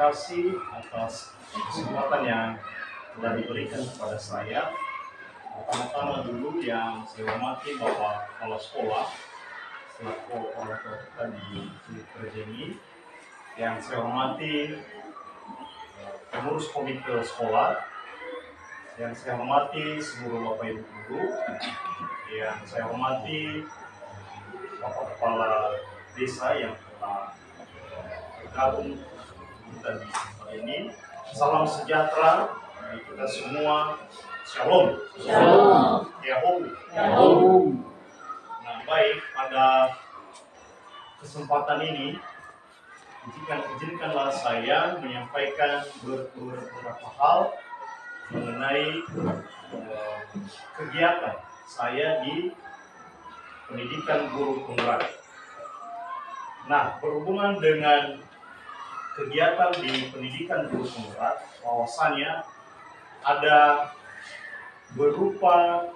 kasih atas kesempatan yang telah diberikan kepada saya. Pertama-tama dulu yang saya hormati Bapak Kepala Sekolah selaku operator kita di unit kerja ini. Yang saya hormati pengurus komite sekolah, yang saya hormati seluruh Bapak Ibu guru, yang saya hormati Bapak Kepala Desa yang telah bergabung kita di tempat ini. Salam sejahtera bagi kita semua. Shalom. Shalom. Yahoo. Nah, baik, pada kesempatan ini izinkanlah saya menyampaikan beberapa hal mengenai kegiatan saya di pendidikan guru penggerak. Nah, berhubungan dengan kegiatan di pendidikan guru penggerak, bahwasannya ada berupa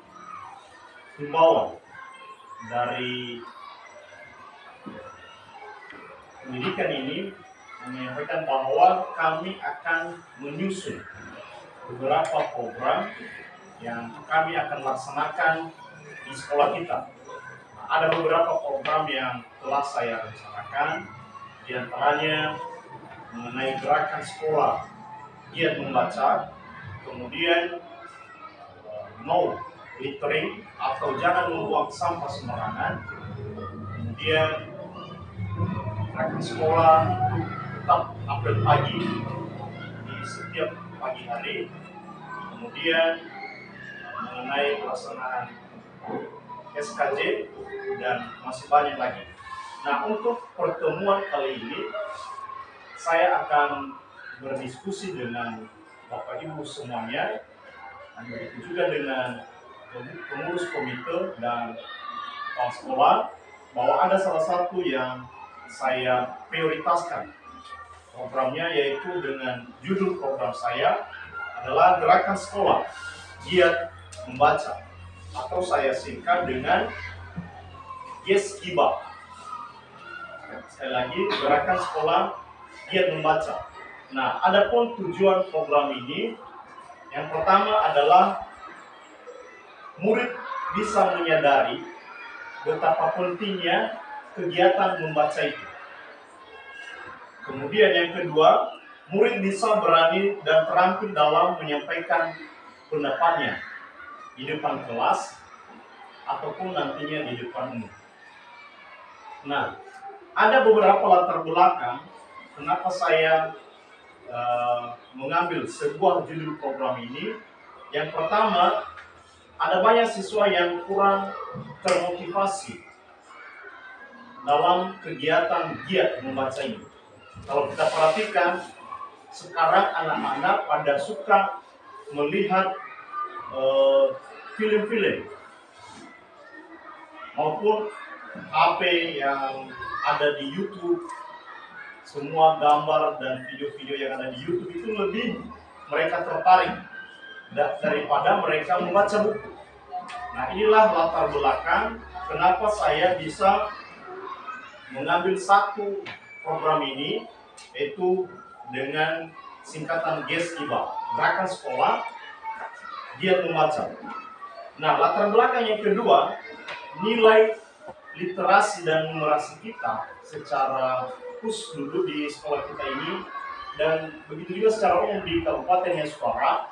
himbauan dari pendidikan ini menyampaikan bahwa kami akan menyusun beberapa program yang kami akan laksanakan di sekolah kita. Nah, ada beberapa program yang telah saya rencanakan, di antaranya mengenai gerakan sekolah giat membaca, kemudian no littering atau jangan membuang sampah sembarangan, kemudian gerakan sekolah tetap update pagi di setiap pagi hari, kemudian mengenai pelaksanaan SKJ dan masih banyak lagi. Nah, untuk pertemuan kali ini saya akan berdiskusi dengan Bapak Ibu semuanya, dan begitu juga dengan pengurus komite dan kepala sekolah, bahwa ada salah satu yang saya prioritaskan programnya, yaitu dengan judul program saya adalah Gerakan Sekolah Giat Membaca, atau saya singkat dengan GES-GIBA. Sekali lagi, Gerakan Sekolah Giat Membaca. Nah, adapun tujuan program ini, yang pertama adalah murid bisa menyadari betapa pentingnya kegiatan membaca itu. Kemudian yang kedua, murid bisa berani dan terampil dalam menyampaikan pendapatnya di depan kelas ataupun nantinya di depan umum. Nah, ada beberapa latar belakang kenapa saya mengambil sebuah judul program ini. Yang pertama, ada banyak siswa yang kurang termotivasi dalam kegiatan giat membaca ini. Kalau kita perhatikan, sekarang anak-anak pada suka melihat film-film maupun HP yang ada di YouTube. Semua gambar dan video-video yang ada di YouTube itu lebih mereka tertarik daripada mereka membaca buku. Nah, inilah latar belakang kenapa saya bisa mengambil satu program ini, yaitu dengan singkatan GES-GIBA, Gerakan Sekolah Giat Membaca. Nah, latar belakang yang kedua, nilai literasi dan numerasi kita secara khusus dulu di sekolah kita ini, dan begitu juga secara umum di Kabupaten Yasukara,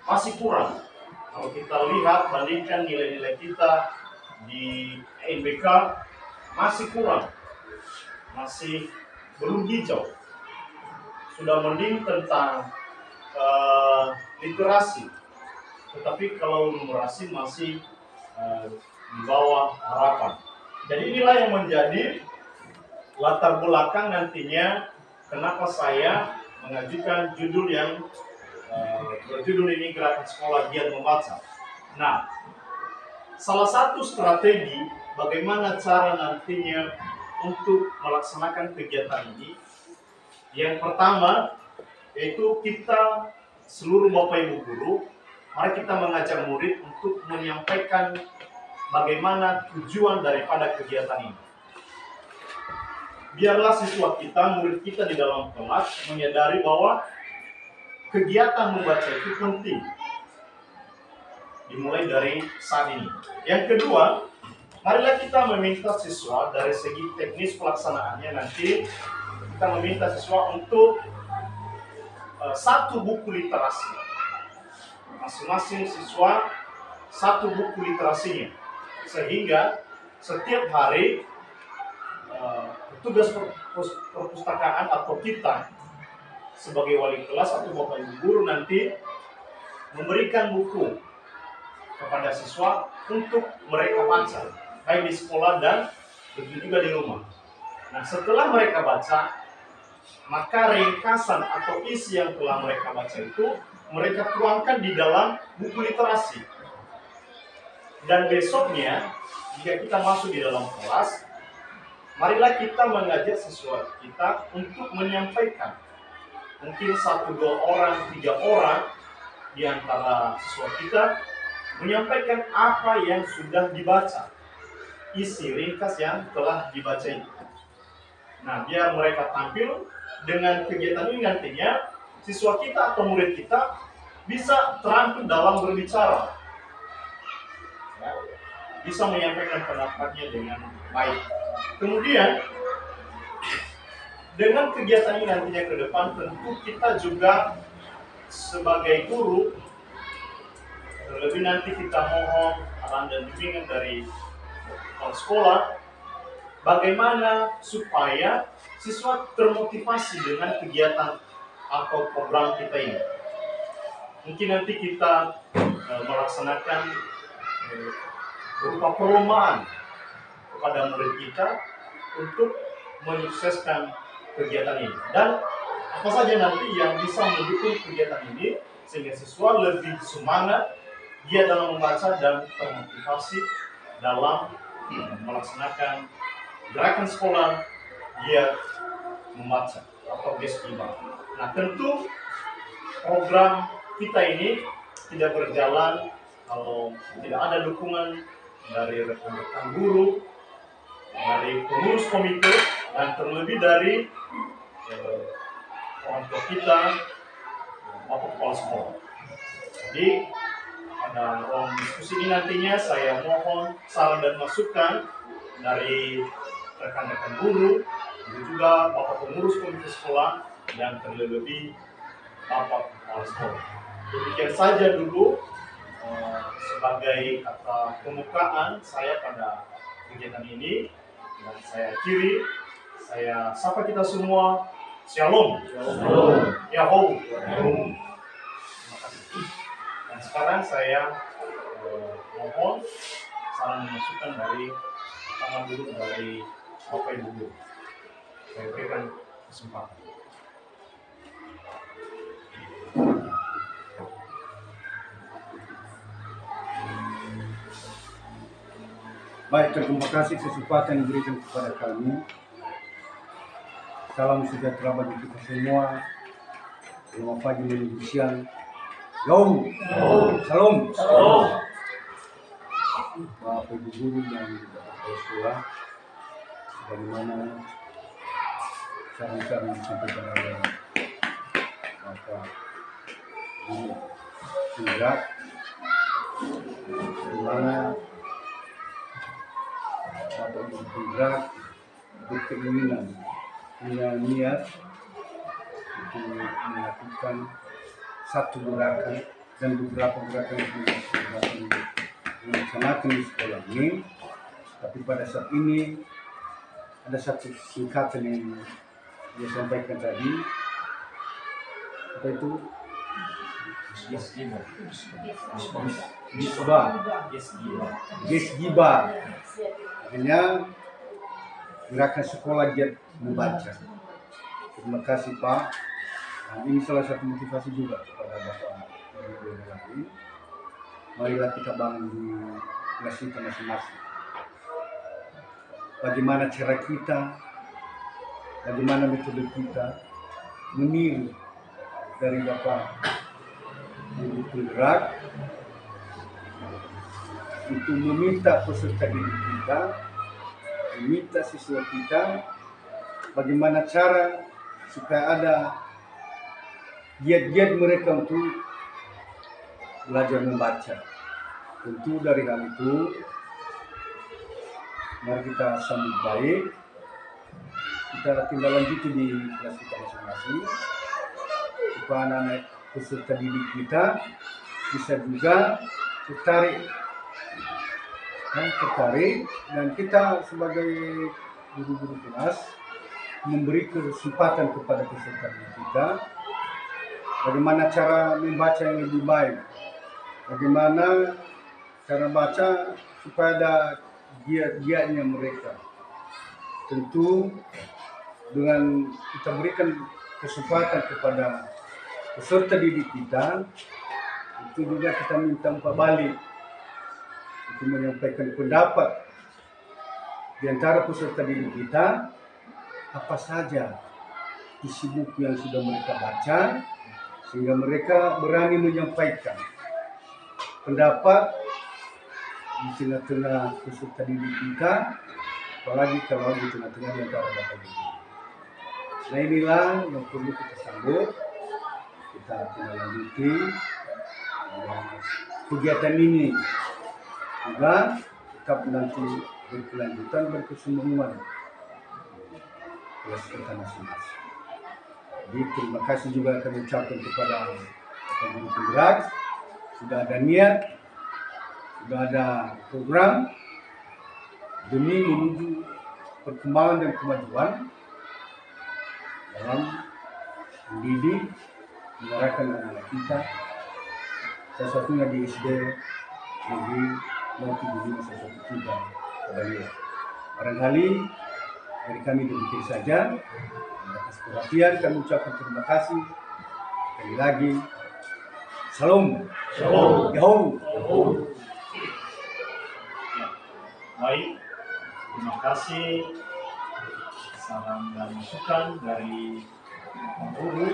masih kurang. Kalau kita lihat, bandingkan nilai-nilai kita di NBK, masih kurang, masih belum hijau. Sudah mending tentang literasi, tetapi kalau numerasi masih di bawah harapan. Jadi inilah yang menjadi latar belakang nantinya kenapa saya mengajukan judul yang berjudul ini Gerakan Sekolah Giat Membaca. Nah, salah satu strategi bagaimana cara nantinya untuk melaksanakan kegiatan ini, yang pertama yaitu kita seluruh Bapak Ibu guru, mari kita mengajak murid untuk menyampaikan bagaimana tujuan daripada kegiatan ini. biarlah siswa kita, murid kita di dalam kelas menyadari bahwa kegiatan membaca itu penting. Dimulai dari saat ini. Yang kedua, marilah kita meminta siswa dari segi teknis pelaksanaannya nanti, kita meminta siswa untuk satu buku literasi. Masing-masing siswa satu buku literasinya. Sehingga setiap hari tugas perpustakaan atau kita sebagai wali kelas atau bapak ibu guru nanti memberikan buku kepada siswa untuk mereka baca, baik di sekolah dan begitu juga di rumah. Nah, setelah mereka baca, maka ringkasan atau isi yang telah mereka baca itu mereka tuangkan di dalam buku literasi. Dan besoknya, jika kita masuk di dalam kelas, marilah kita mengajak siswa kita untuk menyampaikan. Mungkin 1, 2 orang, 3 orang di antara siswa kita menyampaikan apa yang sudah dibaca, isi ringkas yang telah dibaca itu. Nah, biar mereka tampil dengan kegiatan ini nantinya, siswa kita atau murid kita bisa terampil dalam berbicara, ya, bisa menyampaikan pendapatnya dengan baik. Kemudian, dengan kegiatan ini nantinya ke depan, tentu kita juga sebagai guru, terlebih nanti kita mohon arahan dan bimbingan dari kepala sekolah, bagaimana supaya siswa termotivasi dengan kegiatan atau program kita ini. Mungkin nanti kita melaksanakan berupa perlombaan kepada murid kita untuk menyukseskan kegiatan ini. Dan apa saja nanti yang bisa mendukung kegiatan ini sehingga siswa lebih semangat dia dalam membaca dan termotivasi dalam melaksanakan gerakan sekolah dia membaca atau Gesgiba. Nah, tentu program kita ini tidak berjalan kalau tidak ada dukungan dari rekan-rekan guru, dari pengurus komite, dan terlebih dari orang tua kita, Bapak Kepala Sekolah. Jadi pada ruang diskusi ini nantinya saya mohon saran dan masukan dari rekan-rekan guru, juga Bapak pengurus komite sekolah, dan terlebih Bapak Kepala Sekolah. Demikian saja dulu sebagai kata pembukaan saya pada kegiatan ini, dan saya akhiri, saya sapa kita semua, Shalom. Shalom. Yahoo. Terima kasih. Dan sekarang saya mohon saran masukan dari pertama dulu dari Bapak Ibu Guru. Saya berikan kesempatan. Baik, terima kasih kesempatan yang diberikan kepada kami. Salam sejahtera bagi kita semua. Selamat pagi menuju siang. Yom, salam. Bapak Ibu Guru dan Bapak Sekolah, bagaimana saran-saran disampaikan oleh Bapak Guru Indra, bagaimana Bapak Ibu Indra berkeinginan, punya niat untuk melakukan satu gerakan dan beberapa gerakan yang dilaksanakan di sekolah ini. Tapi pada saat ini ada satu singkatan yang dia sampaikan tadi, apa itu? Gesgiba. Artinya gerakan sekolah giat membaca. Terima kasih Pak. Nah, ini salah satu motivasi juga kepada Bapak Ibu lagi. Marilah kita bangun di kelas kita masing-masing. Bagaimana cara kita, bagaimana metode kita meniru dari Bapak Ibu Penggerak untuk meminta peserta didik kita, meminta siswa kita bagaimana cara supaya ada giat-giat mereka untuk belajar membaca. Tentu dari hal itu, mari kita sambut baik, kita tinggal lanjuti di kelas kita masing-masing, supaya anak-anak peserta didik kita bisa juga tertarik, dan kita sebagai guru-guru kelas memberi kesempatan kepada peserta didik kita bagaimana cara membaca yang lebih baik, bagaimana cara baca supaya ada giat-giatnya mereka. Tentu dengan kita berikan kesempatan kepada peserta didik kita, itu juga kita minta umpan balik untuk menyampaikan pendapat di antara peserta didik kita, apa saja isi buku yang sudah mereka baca, sehingga mereka berani menyampaikan pendapat di tengah-tengah peserta didik kita, apalagi kalau di tengah-tengah di antara Bapak Ibu. Nah, inilah yang perlu kita sambut, kita tindak lanjuti kegiatan ini juga tetap nanti berkelanjutan, berkesinambungan kelas kita masing-masing. Jadi terima kasih juga kami ucapkan kepada guru penggerak, sudah ada niat, sudah ada program demi menuju perkembangan dan kemajuan dalam mendidik, mengarahkan anak-anak kita, salah satunya di SD Negeri 075 Kabalia. Barangkali dari kami demikian saja. Atas perhatian kami ucapkan terima kasih. Sekali lagi, salam. Shalom. Yahoo. Baik, terima kasih saran dan masukan dari guru.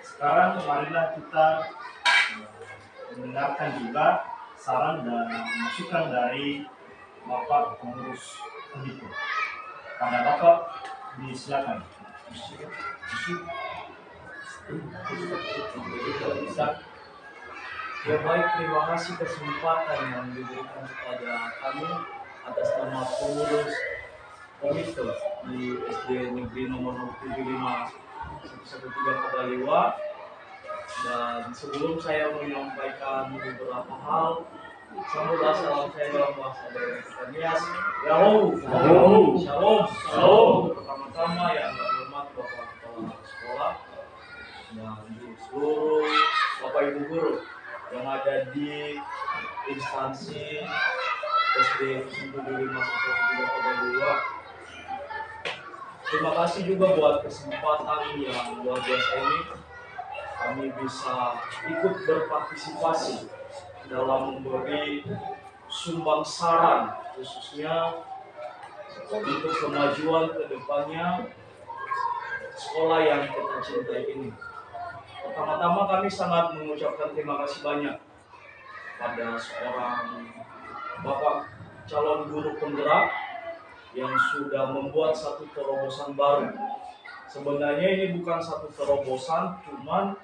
Sekarang marilah kita mendengarkan juga saran dan masukan dari Bapak pengurus pendidik. Pada Bapak disilakan. Ya baik, terima kasih kesempatan yang diberikan kepada kami atas nama pengurus komite di SD Negeri nomor 75 113 Kabaliwa. Dan sebelum saya menyampaikan beberapa hal, sambutlah salam saya dalam bahasa daerah Vietnamese. Yahoo, shalom, shalom. Pertama-tama yang terhormat Bapak Kepala Sekolah dan seluruh Bapak Ibu guru yang ada di instansi SD 75 Kabaliwa. Terima kasih juga buat kesempatan yang luar biasa ini. Kami bisa ikut berpartisipasi dalam memberi sumbang saran, khususnya untuk kemajuan ke depannya sekolah yang kita cintai ini. Pertama-tama kami sangat mengucapkan terima kasih banyak pada seorang Bapak calon guru penggerak yang sudah membuat satu terobosan baru. Sebenarnya ini bukan satu terobosan, cuman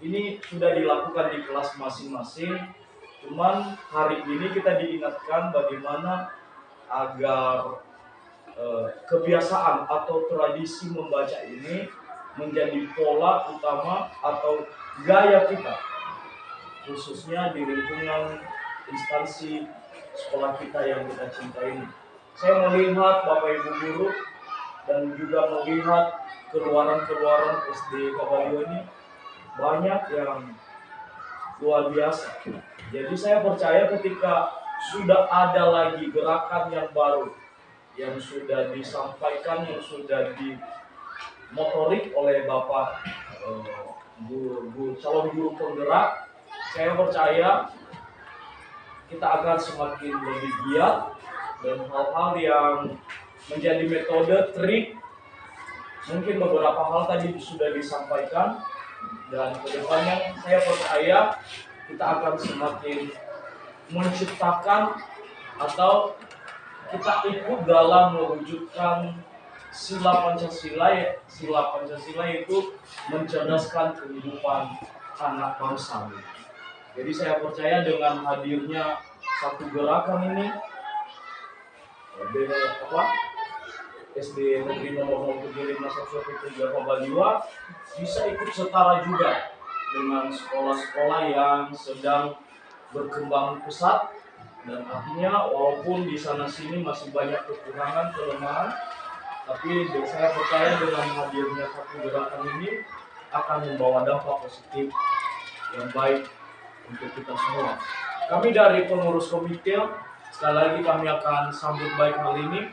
ini sudah dilakukan di kelas masing-masing. Cuman hari ini kita diingatkan bagaimana agar kebiasaan atau tradisi membaca ini menjadi pola utama atau gaya kita, khususnya di lingkungan instansi sekolah kita yang kita cintai ini. Saya melihat Bapak Ibu guru dan juga melihat keluaran-keluaran SD Kabaliwa ini banyak yang luar biasa. Jadi saya percaya ketika sudah ada lagi gerakan yang baru yang sudah disampaikan, yang sudah dimotorik oleh Bapak calon guru penggerak, saya percaya kita akan semakin lebih giat dan hal-hal yang menjadi metode, trik, mungkin beberapa hal tadi sudah disampaikan, dan kedepannya saya percaya kita akan semakin menciptakan atau kita ikut dalam mewujudkan sila Pancasila itu mencerdaskan kehidupan anak bangsa. Jadi saya percaya dengan hadirnya satu gerakan ini, SD Negeri Nomor 075 Baliwa bisa ikut setara juga dengan sekolah-sekolah yang sedang berkembang pesat, dan artinya walaupun di sana sini masih banyak kekurangan, kelemahan, tapi saya percaya dengan hadirnya satu gerakan ini akan membawa dampak positif yang baik untuk kita semua. Kami dari pengurus komite, sekali lagi kami akan sambut baik hal ini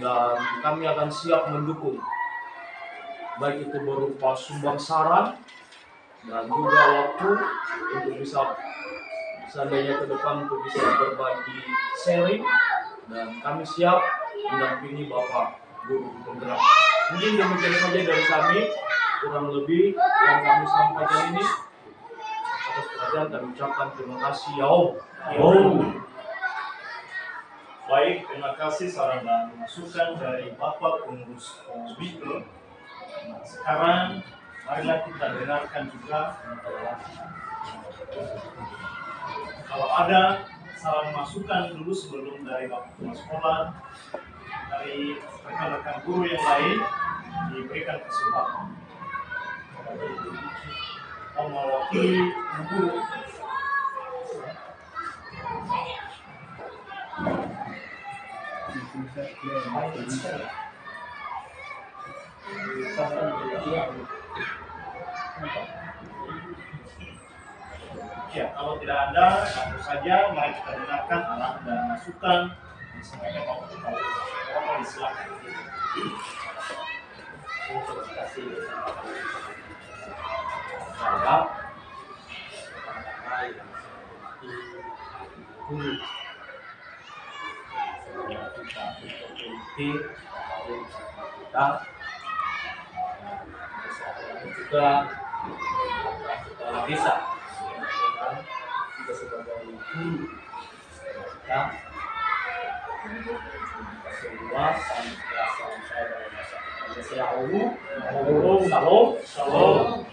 dan kami akan siap mendukung, baik itu berupa sumbang saran dan juga waktu untuk bisa seandainya ke depan untuk bisa berbagi sharing, dan kami siap mendampingi Bapak Guru penggerak. Mungkin demikian saja dari kami, kurang lebih yang kami sampaikan ini. Atas perhatian kami ucapkan terima kasih. Baik, terima kasih saran dan masukan dari Bapak Pengurus komite. Sekarang marilah kita dengarkan juga kalau ada saran masukan dulu sebelum dari Bapak Kepala Sekolah, dari rekan-rekan guru yang lain diberikan kesempatan. Mewakili guru. Ya, kalau tidak ada, langsung saja mari kita dengarkan arahan dan masukan yang disampaikan Bapak Kepala Sekolah. Silakan. Terima kasih. Saya guru kita juga kepala desa, juga sebagai guru kita semua. Salam saya dari bahasa Indonesia. Shalom.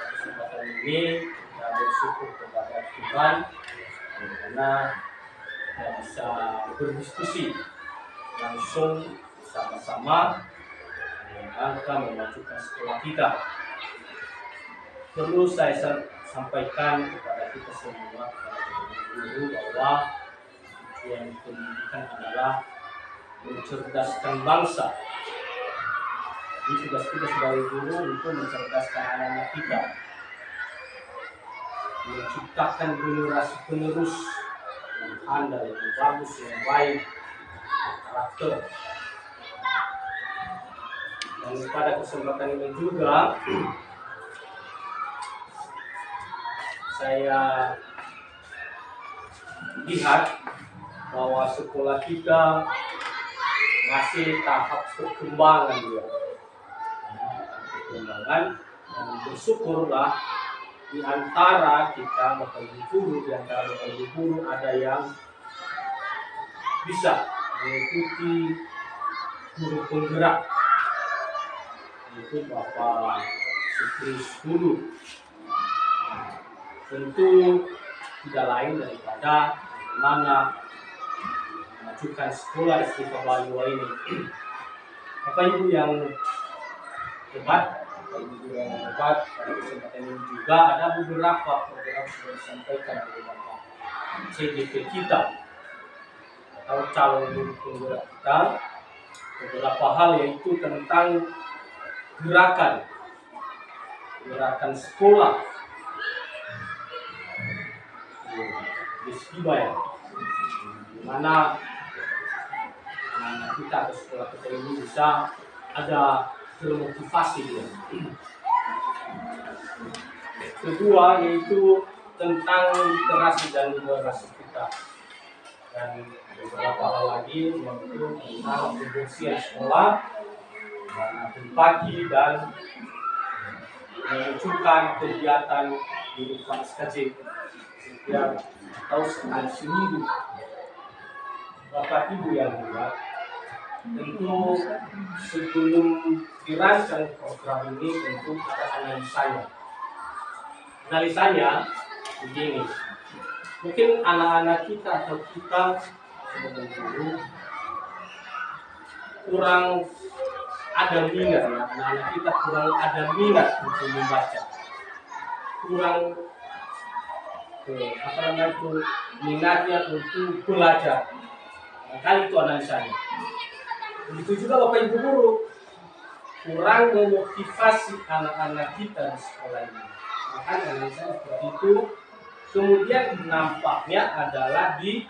Kesempatan ini kita bersyukur kepada Tuhan karena kita bisa berdiskusi langsung bersama-sama dalam rangka memajukan sekolah kita. Perlu saya sampaikan kepada kita semua, kepada guru, bahwa tujuan pendidikan adalah mencerdaskan bangsa. Ini tugas kita sebagai guru untuk mencerdaskan anak-anak kita, menciptakan generasi penerus yang handal, yang bagus, yang baik, karakter. Dan pada kesempatan ini juga saya lihat bahwa sekolah kita masih tahap perkembangan juga. Dan bersyukurlah di antara kita Bapak Ibu guru, ada yang bisa mengikuti guru penggerak, yaitu Bapak Sutris Guru. Tentu tidak lain daripada bagaimana memajukan sekolah Istiqomah Baliwa ini. Bapak Ibu yang hebat, pada kesempatan ini juga ada beberapa program sudah disampaikan oleh Bapak CDP kita atau calon guru penggerak kita, beberapa hal yaitu tentang gerakan sekolah di Sibaya, di mana anak kita atau sekolah kita ini bisa ada termotivasi dia. Kedua yaitu tentang literasi dan literasi kita, dan beberapa hal lagi yaitu tentang kebersihan sekolah, pagi dan menunjukkan kegiatan di lingkungan SKJ setiap atau sekali seminggu. Bapak Ibu yang hebat, tentu sebelum dirancang program ini tentu ada analisanya. Analisanya begini, mungkin anak-anak kita atau kita sebagai guru kurang ada minat, ya. Anak-anak kita kurang ada minat untuk membaca, kurang minatnya untuk belajar. Kali itu analisanya. Begitu juga Bapak Ibu guru, kurang memotivasi anak-anak kita di sekolah ini. Makanya analisanya seperti itu. Kemudian nampaknya adalah di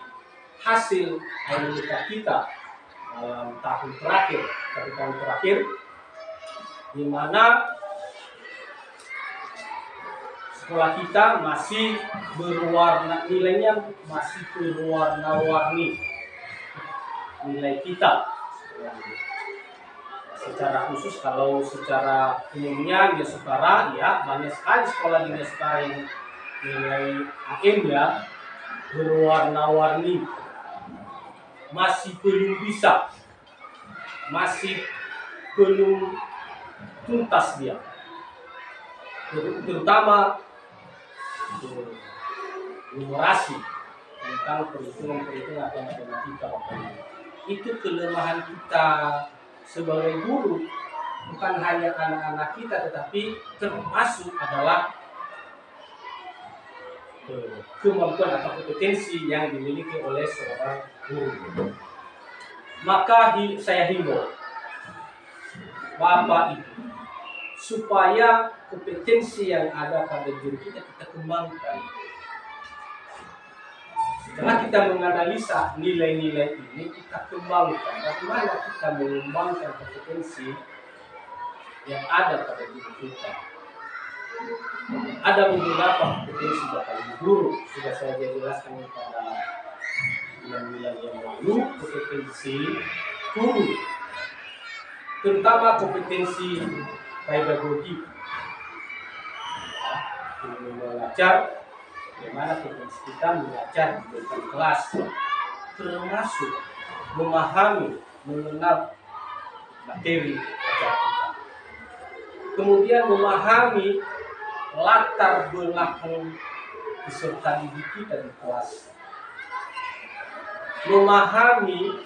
hasil analisa kita dalam tahun terakhir, satu tahun terakhir, di mana sekolah kita masih berwarna, nilainya masih berwarna-warni nilai kita. Secara khusus, kalau secara umumnya di Jepara, ya banyak sekali sekolah di Jepara yang nilai AM-nya berwarna-warni, masih belum bisa, masih belum tuntas dia, terutama numerasi tentang perhitungan atau matematika. Itu kelemahan kita sebagai guru, bukan hanya anak-anak kita, tetapi termasuk adalah kemampuan atau kompetensi yang dimiliki oleh seorang guru. Maka saya himbau Bapak Ibu supaya kompetensi yang ada pada diri kita kembangkan. Setelah kita menganalisa nilai-nilai ini, kita kembangkan. Bagaimana kita mengembangkan kompetensi yang ada pada diri kita. Ada beberapa kompetensi Bapak Ibu guru, sudah saya jelaskan pada bulan-bulan yang lalu, kompetensi guru, terutama kompetensi pedagogi, mengajar. Bagaimana kompetensi kita mengajar di depan kelas, termasuk memahami, mengenal materi ajar kita. Kemudian memahami latar belakang peserta didik kita di kelas, memahami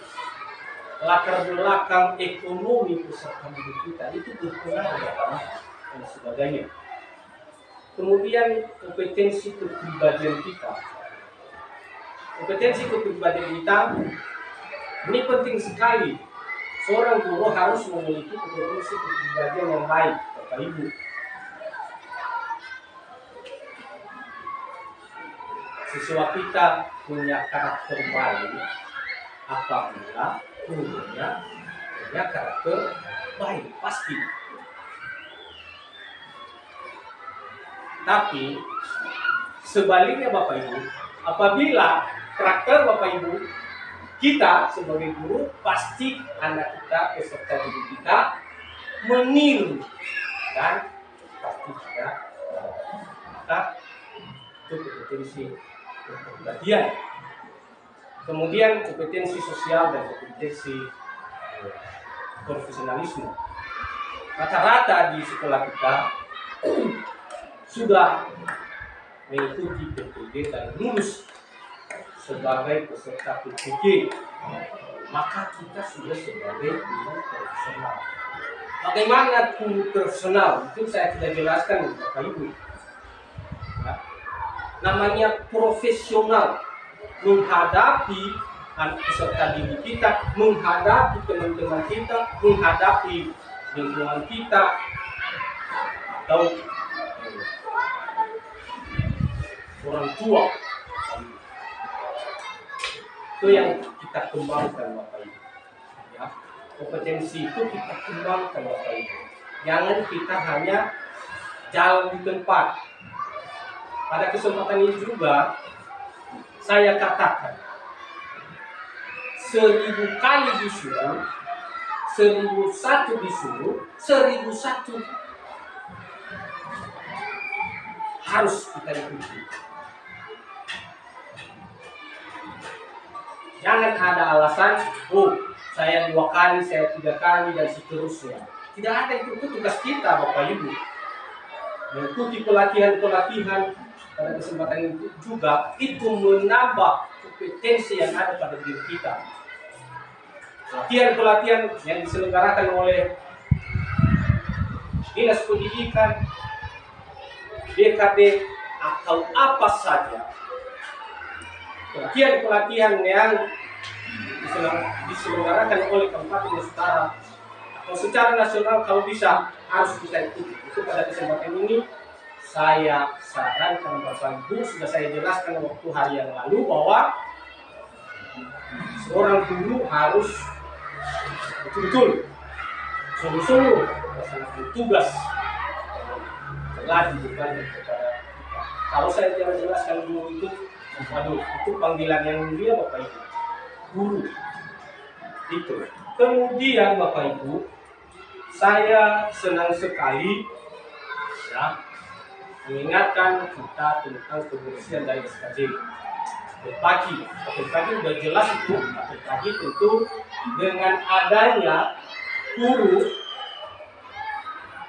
latar belakang ekonomi peserta didik kita, itu berpengaruh dan sebagainya. Kemudian kompetensi kepribadian kita. Kompetensi kepribadian kita ini penting sekali. Seorang guru harus memiliki kompetensi kepribadian yang baik, Bapak Ibu. Siswa kita punya karakter baik apabila gurunya punya karakter baik, pasti. Tapi sebaliknya Bapak Ibu, apabila karakter Bapak Ibu kita sebagai guru, pasti anak kita, peserta didik kita meniru dan pasti juga maka itu kompetensi kepribadian. Kemudian kompetensi sosial dan kompetensi profesionalisme. Rata-rata di sekolah kita sudah mengikuti PPG dan lulus sebagai peserta PPG, maka kita sudah sebagai guru profesional. Bagaimana guru profesional? Itu saya tidak jelaskan Bapak Ibu. Ya. Namanya profesional, menghadapi peserta didik kita, menghadapi teman-teman kita, menghadapi lingkungan kita, atau orang tua. Itu yang kita kembangkan Bapak Ibu. Ya. Kompetensi itu kita kembangkan Bapak Ibu. Jangan kita hanya jalan di tempat. Pada kesempatan ini juga saya katakan 1000 kali disuruh, 1001 disuruh, 1001 harus kita ikuti. Jangan ada alasan, oh saya 2 kali, saya 3 kali, dan seterusnya. Tidak ada itu tugas kita, Bapak Ibu. Mengikuti pelatihan-pelatihan pada kesempatan itu juga, itu menambah kompetensi yang ada pada diri kita. Pelatihan-pelatihan yang diselenggarakan oleh Dinas Pendidikan, BKD, atau apa saja. Pelatihan-pelatihan yang diselenggarakan oleh Kabupaten Utara atau secara nasional kalau bisa harus kita ikuti. Itu pada kesempatan ini saya sarankan Bapak Ibu, sudah saya jelaskan waktu hari yang lalu bahwa seorang guru harus betul-betul sungguh-sungguh melaksanakan tugas telah diberikan kepada kita. Kalau saya jelaskan guru itu, waduh, itu panggilan yang mulia Bapak Ibu, guru itu. Kemudian Bapak Ibu, saya senang sekali ya mengingatkan kita tentang kebersihan dari SKJ. Pagi sudah jelas itu. Pagi tentu dengan adanya guru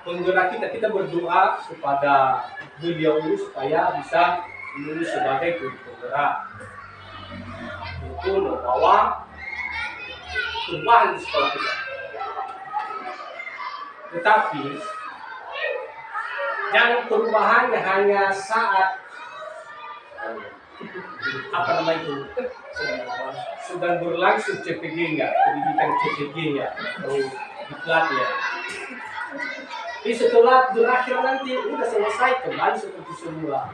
penggerak kita berdoa kepada beliau ini supaya bisa lulus sebagai guru penggerak. Itu membawa perubahan di sekolah kita. Tetapi jangan perubahannya hanya saat sedang berlangsung CPG-nya, pendidikan CPG-nya atau diklatnya. Jadi setelah berakhir nanti udah selesai kembali seperti semula.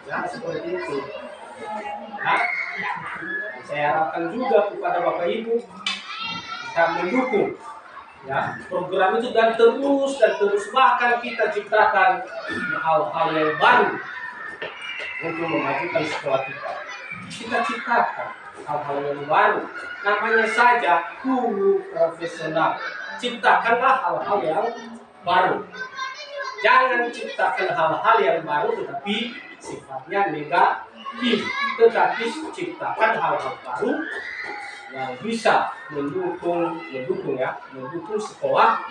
Jangan seperti itu. Nah, saya harapkan juga kepada Bapak Ibu kita mendukung ya program itu dan terus bahkan kita ciptakan hal-hal yang baru untuk memajukan sekolah kita. Kita ciptakan hal-hal yang baru, namanya saja guru profesional. Ciptakanlah hal-hal yang baru. Jangan ciptakan hal-hal yang baru tetapi sifatnya negatif, tetapi ciptakan hal-hal baru yang bisa mendukung sekolah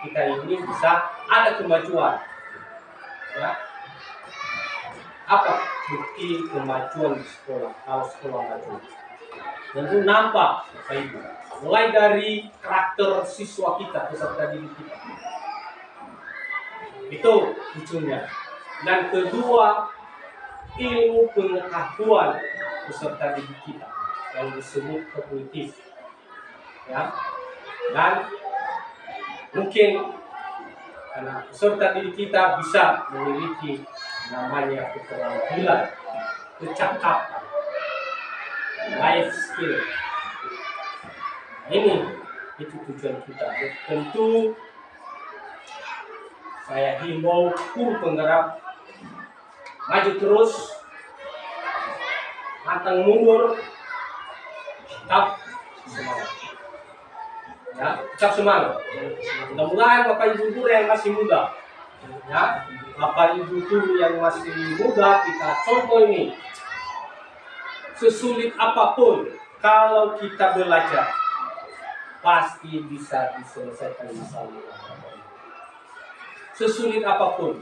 kita ini bisa ada kemajuan. Ya. Apa bukti kemajuan di sekolah? Kalau sekolah maju, tentu nampak, Bapak Ibu. Mulai dari karakter siswa kita, peserta didik kita. Itu ujungnya. Dan kedua, ilmu pengetahuan peserta didik kita yang disebut kognitif. Ya. Dan mungkin karena peserta didik kita bisa memiliki namanya keterampilan, kecakapan, life skill. Ini itu tujuan kita. Tentu saya himbau guru penggerak maju terus, pantang mundur, tetap semangat. Ya, tetap semangat. Mudah-mudahan Bapak Ibu guru yang masih muda, ya, Bapak Ibu guru yang masih muda, kita contoh ini. Sesulit apapun, kalau kita belajar, pasti bisa diselesaikan masalahnya. Sesulit apapun,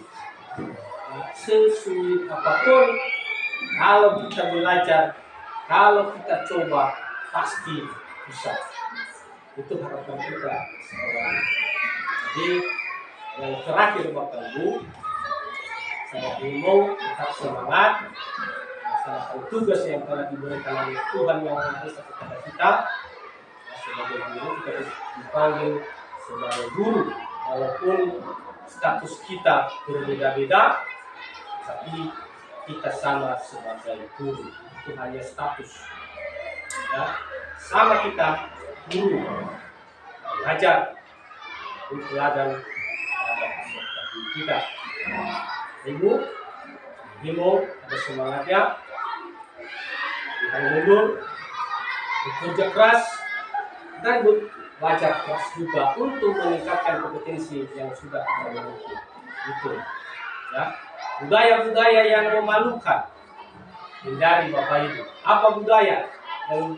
kalau kita belajar, kalau kita coba, pasti bisa. Itu harapan kita. Jadi yang terakhir Bapak Ibu, saya himbau tetap semangat melaksanakan tugas yang telah diberikan oleh Tuhan Yang Maha Esa kepada kita. Sebagai guru kita dipanggil sebagai guru, walaupun status kita berbeda-beda, tapi kita sama sebagai guru. Itu hanya status. Ya, sama kita guru, mengajar, teladan pada peserta kita. Ibu, ada semangatnya, jangan mundur, bekerja keras, dan belajar keras juga untuk meningkatkan kompetensi yang sudah kita miliki. Itu, ya. Budaya-budaya yang memalukan, hindari Bapak Ibu. Apa budaya yang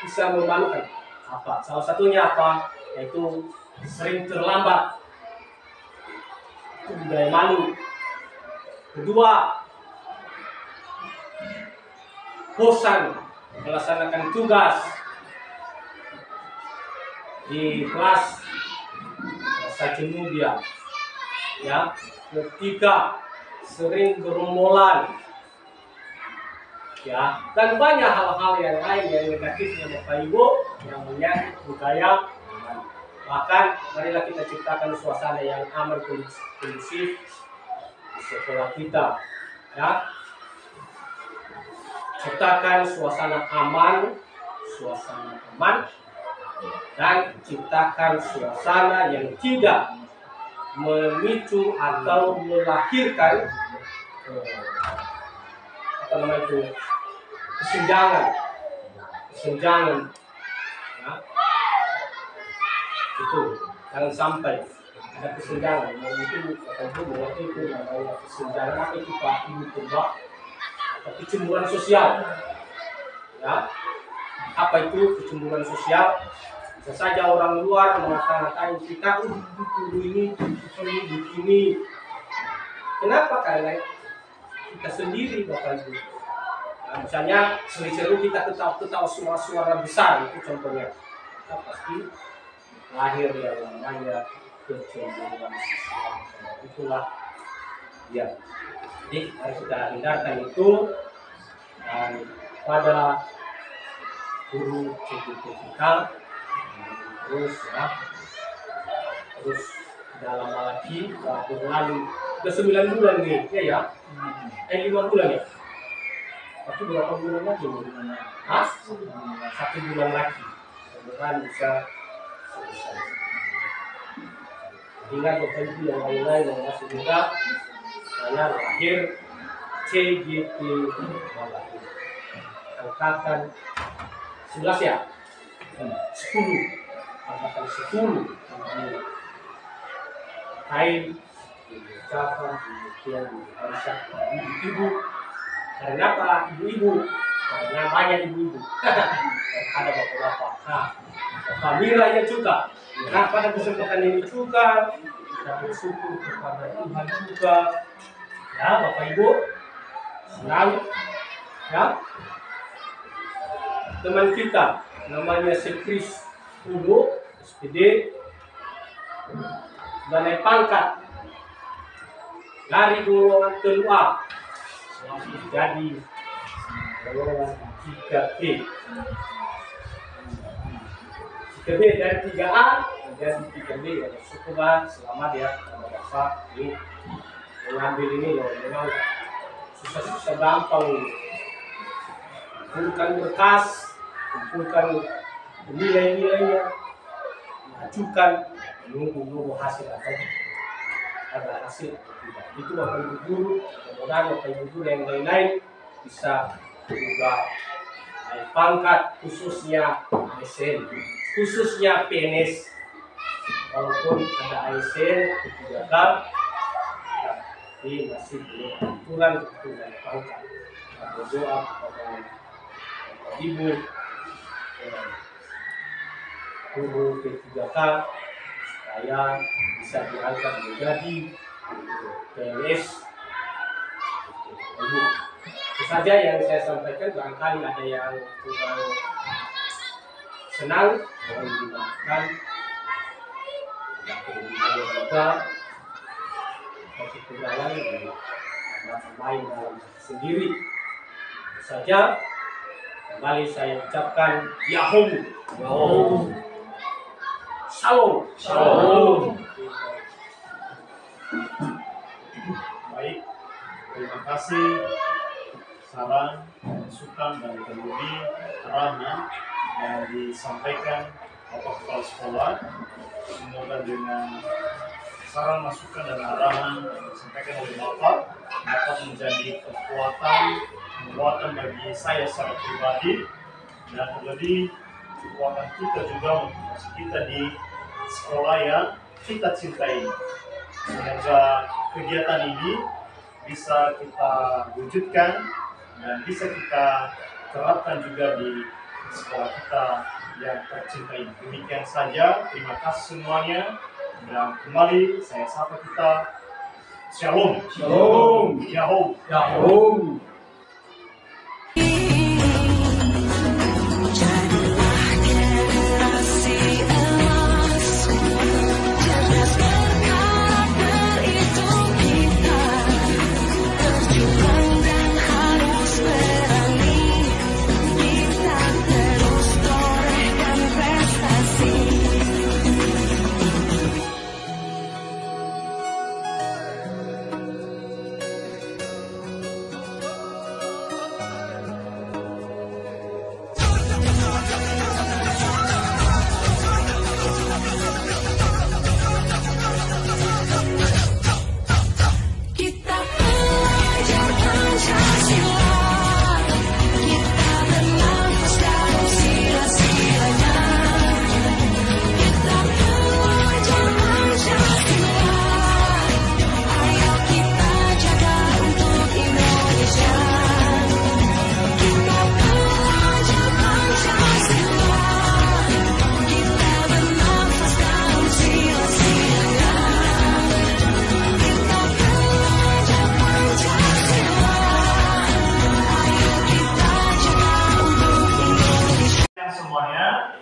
bisa memalukan? apa? Salah satunya apa? Yaitu sering terlambat. Itu budaya malu. Kedua, bosan melaksanakan tugas di kelas, rasa jenuh dia. Ya. Ketiga, sering gerombolan. Ya, dan banyak hal-hal yang lain yang negatif yang Bapak Ibu yang menyangkut budaya. Bahkan marilah kita ciptakan suasana yang aman, kondusif di sekolah kita. Ya, ciptakan suasana aman, dan ciptakan suasana yang tidak memicu atau melahirkan kesenjangan. Ya. Itu jangan sampai ada kesenjangan. Mungkin itu namanya kesenjangan apa itu Pak Ibu coba atau kecemburuan sosial. Ya. Apa itu kecemburuan sosial? Bisa saja orang luar mengatakan kita guru ini begini. Kenapa? Karena kita sendiri Bapak Ibu. Nah, misalnya seru-seru kita ketawa suara-suara besar itu contohnya. Kita pasti lahir yang namanya kecemburuan sosial. Itulah ya. Jadi harus kita hindarkan itu, dan pada guru kita terus dalam lagi berlalu ke 9 bulan nih ya 5 bulan ya. Tapi berapa bulan lagi? 1 bulan lagi semoga bisa selesai. Ingat Bapak Ibu yang lain-lain yang masih muda, saya lahir CGT angkatan 11 ya, 10 angkatan 10 kain ucapan demikian ibu. Karena apa ibu-ibu? Karena banyak ibu-ibu. Ada bapak-bapak. Nah, Mira ya juga. Nah, pada kesempatan ini juga kita bersyukur kepada Tuhan juga. Ya, Bapak Ibu, senang. Ya, teman kita namanya Sekris Udo SPD dan naik pangkat dari golongan kedua jadi golongan 3B. 3B dari 3A menjadi 3B. Syukurlah, selamat ya Bapak ini mengambil ini loh, memang susah gampang ini. Kumpulkan berkas, kumpulkan nilai-nilainya, ajukan, menunggu hasil atau ada hasil atau tidak. Itu Bapak Ibu guru, mudah-mudahan Bapak Ibu guru yang lain-lain bisa juga naik pangkat, khususnya ASN, khususnya PNS. Walaupun ada ASN, tidak tapi masih belum kurang untuk naik pangkat. Kita berdoa kepada Ibu guru P3K supaya bisa diangkat menjadi PNS. Ibu, itu saja yang saya sampaikan. Barangkali ada yang kurang senang, mohon dimaafkan. Juga kekurangan dan main dalam sendiri. Itu saja. Kembali saya ucapkan Yahoo. Shalom. Baik, terima kasih saran, masukan dan kemudian arahan yang disampaikan Bapak Kepala Sekolah. Semoga dengan saran, masukan dan arahan yang disampaikan oleh Bapak dapat menjadi kekuatan bagi saya secara pribadi, dan terlebih kekuatan kita juga motivasi kita di sekolah yang kita cintai. Semoga kegiatan ini bisa kita wujudkan dan bisa kita terapkan juga di sekolah kita yang tercinta ini. Demikian saja, terima kasih semuanya, dan kembali saya sapa kita. Shalom. Shalom. Yahoo. Shalom. Semuanya,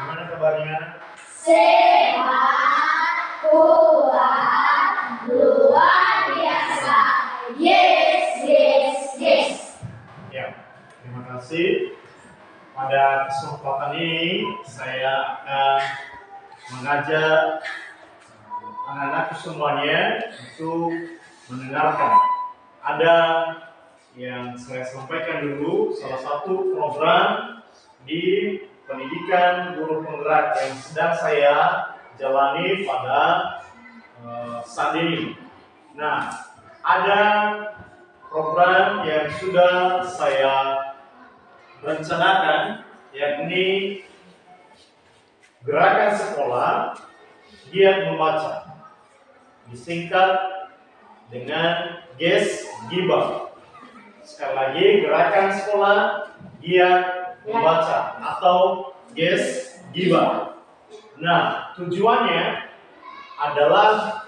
gimana kabarnya? Ya, terima kasih. Pada kesempatan ini saya akan mengajak anak-anakku semuanya untuk mendengarkan. Ada yang saya sampaikan dulu, salah satu program di pendidikan guru penggerak yang sedang saya jalani pada saat ini. Nah, ada program yang sudah saya rencanakan, yakni gerakan sekolah giat membaca, disingkat dengan GES Giba. Sekali lagi, gerakan sekolah giat membaca atau GES Giba. Nah, tujuannya adalah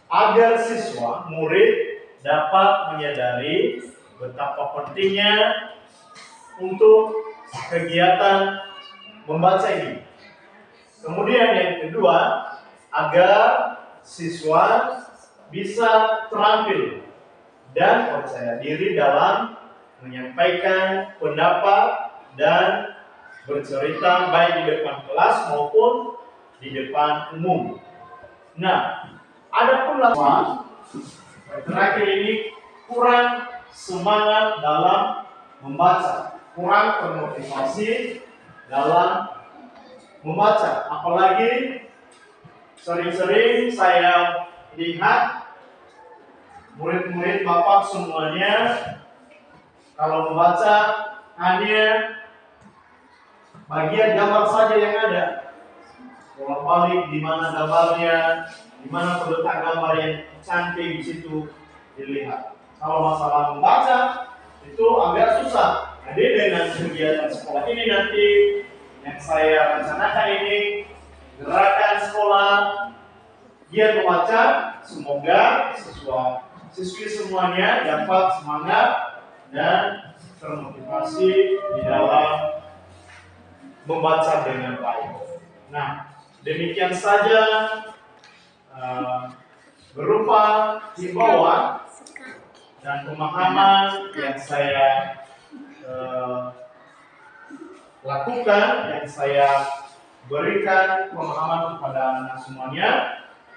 agar siswa murid dapat menyadari betapa pentingnya untuk kegiatan membaca ini. Kemudian yang kedua, agar siswa bisa terampil dan percaya diri dalam menyampaikan pendapat dan bercerita baik di depan kelas maupun di depan umum. Nah, ada pula terakhir ini kurang semangat dalam membaca, kurang termotivasi dalam membaca. Apalagi sering-sering saya lihat murid-murid Bapak semuanya kalau membaca hanya bagian gambar saja yang ada. Bolak-balik di mana gambarnya, di mana terletak gambar yang cantik di situ dilihat. Kalau masalah membaca itu agak susah. Jadi dengan kegiatan sekolah ini nanti yang saya rencanakan ini, gerakan sekolah giat membaca, semoga siswi semuanya dapat semangat dan termotivasi di dalam membaca dengan baik. Nah, demikian saja berupa himbauan dan pemahaman yang saya lakukan, yang saya berikan pemahaman kepada anak semuanya,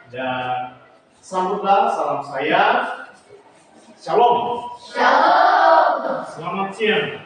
dan sambutlah salam saya. Shalom. Shalom. Selamat siang.